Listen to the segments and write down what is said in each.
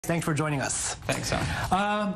Thanks for joining us. Thanks, Sam.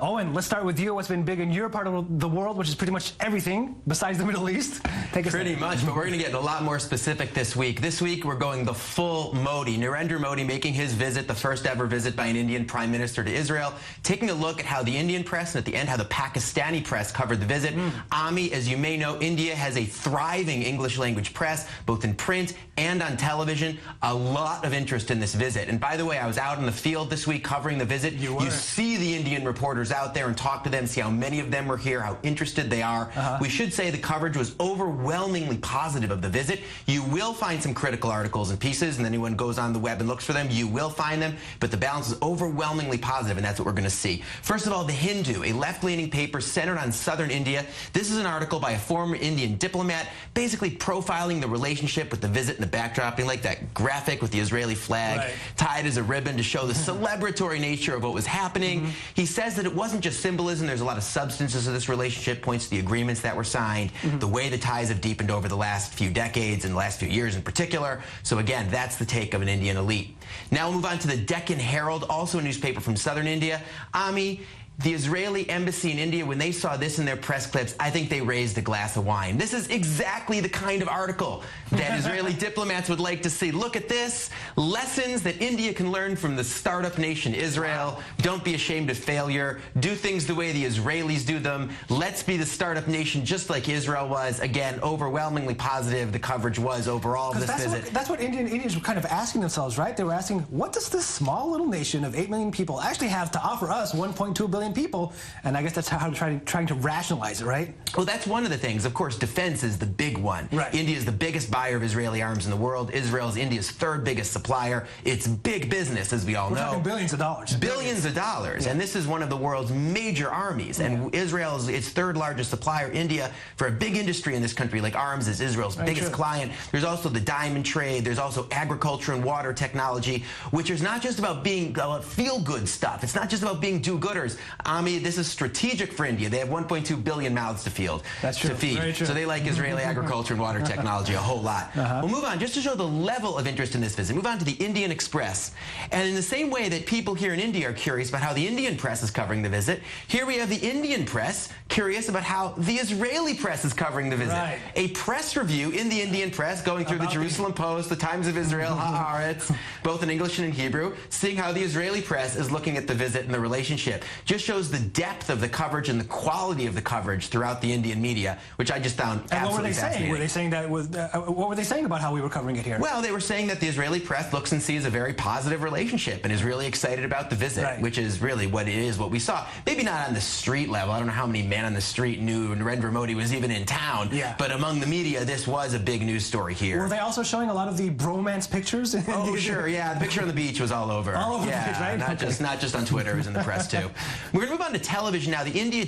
Owen, let's start with you. What's been big in your part of the world, which is pretty much everything besides the Middle East? Take us Pretty much, but we're going to get a lot more specific this week. This week, we're going the full Modi. Narendra Modi making his visit, the first ever visit by an Indian prime minister to Israel, taking a look at how the Indian press and at the end how the Pakistani press covered the visit. Ami, as you may know, India has a thriving English language press, both in print and on television. A lot of interest in this visit. And by the way, I was out in the field this week covering the visit. You see the Indian reporters out there and talk to them, see how many of them were here, how interested they are. We should say the coverage was overwhelmingly positive of the visit. You will find some critical articles and pieces, and anyone goes on the web and looks for them, you will find them, but the balance is overwhelmingly positive, and that's what we're going to see. First of all, The Hindu, a left-leaning paper centered on southern India. This is an article by a former Indian diplomat, basically profiling the relationship with the visit and the backdrop, like that graphic with the Israeli flag tied as a ribbon to show the celebratory nature of what was happening. He says that it wasn't just symbolism. There's a lot of substances of this relationship, points to the agreements that were signed, the way the ties have deepened over the last few decades and the last few years in particular. So again, that's the take of an Indian elite. Now we'll move on to the Deccan Herald, also a newspaper from southern India. Ami, the Israeli embassy in India, when they saw this in their press clips, I think they raised a glass of wine. This is exactly the kind of article that Israeli diplomats would like to see. Look at this. Lessons that India can learn from the startup nation Israel. Don't be ashamed of failure. Do things the way the Israelis do them. Let's be the startup nation just like Israel was. Again, overwhelmingly positive the coverage was overall of this visit. That's what Indians were kind of asking themselves, right? They were asking, what does this small little nation of 8 million people actually have to offer us 1.2 billion people? And I guess that's how they're trying to rationalize it, right? Well, that's one of the things. Of course, defense is the big one. India is the biggest buyer of Israeli arms in the world. Israel is India's third biggest supplier. It's big business, as we all know. We're talking billions of dollars. Billions of dollars. And this is one of the world's major armies. And Israel is its third largest supplier. India, for a big industry in this country like arms, is Israel's biggest client. There's also the diamond trade. There's also agriculture and water technology, which is not just about being feel-good stuff. It's not just about being do-gooders. This is strategic for India. They have 1.2 billion mouths to feed. That's true. Very true. So they like Israeli agriculture and water technology a whole lot. We'll move on, just to show the level of interest in this visit. Move on to the Indian Express. And in the same way that people here in India are curious about how the Indian press is covering the visit, here we have the Indian press curious about how the Israeli press is covering the visit. A press review in the Indian press going through the Jerusalem Post, the Times of Israel, Haaretz, both in English and in Hebrew, seeing how the Israeli press is looking at the visit and the relationship. Just shows the depth of the coverage and the quality of the coverage throughout the Indian media, which I just found absolutely fascinating. Were they saying that was, what were they saying about how we were covering it here? Well, they were saying that the Israeli press looks and sees a very positive relationship and is really excited about the visit, which is really what it is, what we saw. Maybe not on the street level. I don't know how many men on the street knew Narendra Modi was even in town, but among the media, this was a big news story here. Were they also showing a lot of the bromance pictures? Oh, sure, yeah. The picture on the beach was all over. All over the page, right? Not just on Twitter, it was in the press too. We're going to move on to television now. The India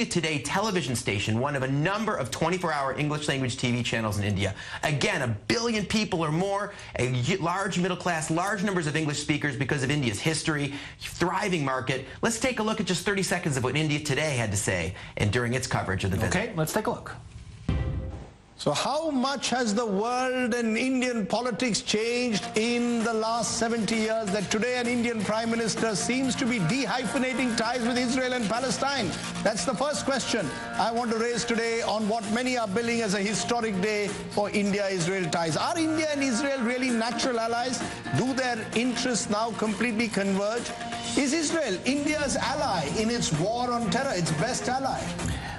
Today television station, one of a number of 24-hour English language TV channels in India. Again, 1 billion people or more, a large middle class, large numbers of English speakers because of India's history, thriving market. Let's take a look at just 30 seconds of what India Today had to say and during its coverage of the visit. Okay, let's take a look. So how much has the world and Indian politics changed in the last 70 years that today an Indian Prime Minister seems to be dehyphenating ties with Israel and Palestine? That's the first question I want to raise today on what many are billing as a historic day for India-Israel ties. Are India and Israel really natural allies? Do their interests now completely converge? Is Israel India's ally in its war on terror, its best ally?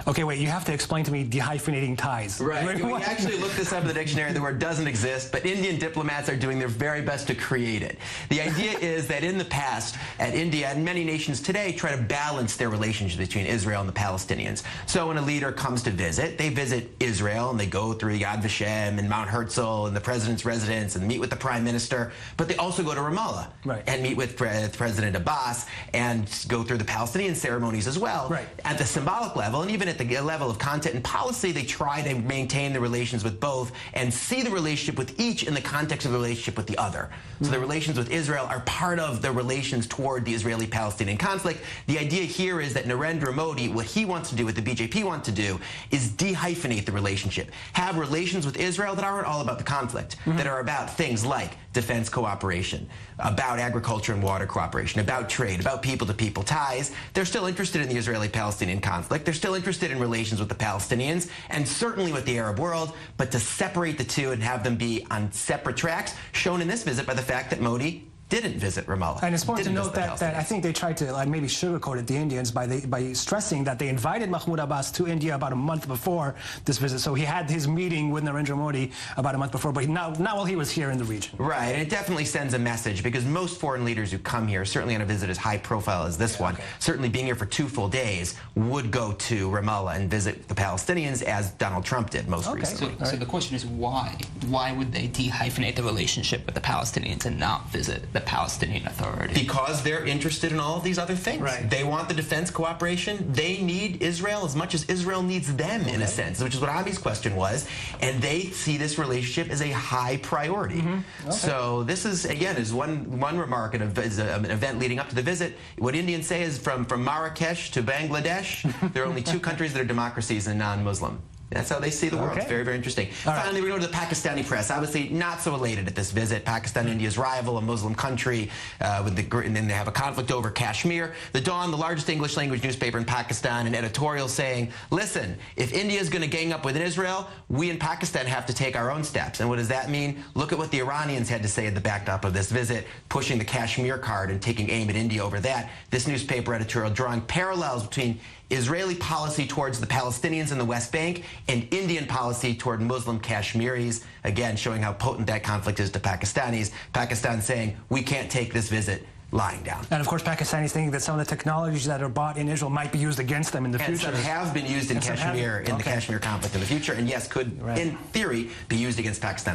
Okay, wait, you have to explain to me dehyphenating ties. Right. We actually looked this up in the dictionary. The word doesn't exist, but Indian diplomats are doing their very best to create it. The idea is that in the past, at India and many nations today try to balance their relationship between Israel and the Palestinians. So when a leader comes to visit, they visit Israel and they go through Yad Vashem and Mount Herzl and the president's residence and meet with the prime minister, but they also go to Ramallah and meet with President Abbas and go through the Palestinian ceremonies as well. At the symbolic level, and even at the level of content and policy, they try to maintain the relations with both and see the relationship with each in the context of the relationship with the other. So the relations with Israel are part of the relations toward the Israeli-Palestinian conflict. The idea here is that Narendra Modi, what he wants to do, what the BJP want to do, is dehyphenate the relationship. Have relations with Israel that aren't all about the conflict, that are about things like defense cooperation, about agriculture and water cooperation, about trade, about people-to-people ties. They're still interested in the Israeli-Palestinian conflict. They're still interested in relations with the Palestinians and certainly with the Arab world, but to separate the two and have them be on separate tracks, shown in this visit by the fact that Modi didn't visit Ramallah. And it's important to note that I think they tried to maybe sugarcoat it, the Indians, by stressing that they invited Mahmoud Abbas to India about a month before this visit. So he had his meeting with Narendra Modi about a month before, but not while he was here in the region. Right, and it definitely sends a message because most foreign leaders who come here, certainly on a visit as high profile as this one, certainly being here for 2 full days, would go to Ramallah and visit the Palestinians as Donald Trump did most recently. So the question is why? Why would they dehyphenate the relationship with the Palestinians and not visit the Palestinian Authority? Because they're interested in all of these other things. Right. They want the defense cooperation. They need Israel as much as Israel needs them, in a sense, which is what Avi's question was. And they see this relationship as a high priority. So this is, again, is one remark and is an event leading up to the visit. What Indians say is from Marrakesh to Bangladesh, there are only 2 countries that are democracies and non-Muslim. That's how they see the world. It's very, very interesting. Finally, we go to the Pakistani press. Obviously, not so elated at this visit. Pakistan, India's rival, a Muslim country, and then they have a conflict over Kashmir. The Dawn, the largest English language newspaper in Pakistan, an editorial saying, listen, if India is going to gang up with Israel, we in Pakistan have to take our own steps. And what does that mean? Look at what the Iranians had to say at the backdrop of this visit, pushing the Kashmir card and taking aim at India over that. This newspaper editorial drawing parallels between Israeli policy towards the Palestinians in the West Bank and Indian policy toward Muslim Kashmiris, again showing how potent that conflict is to Pakistanis. Pakistan saying, we can't take this visit lying down. And of course, Pakistanis thinking that some of the technologies that are bought in Israel might be used against them in the future. And some have been used in Kashmir, in the Kashmir conflict in the future, and yes, could, in theory, be used against Pakistan.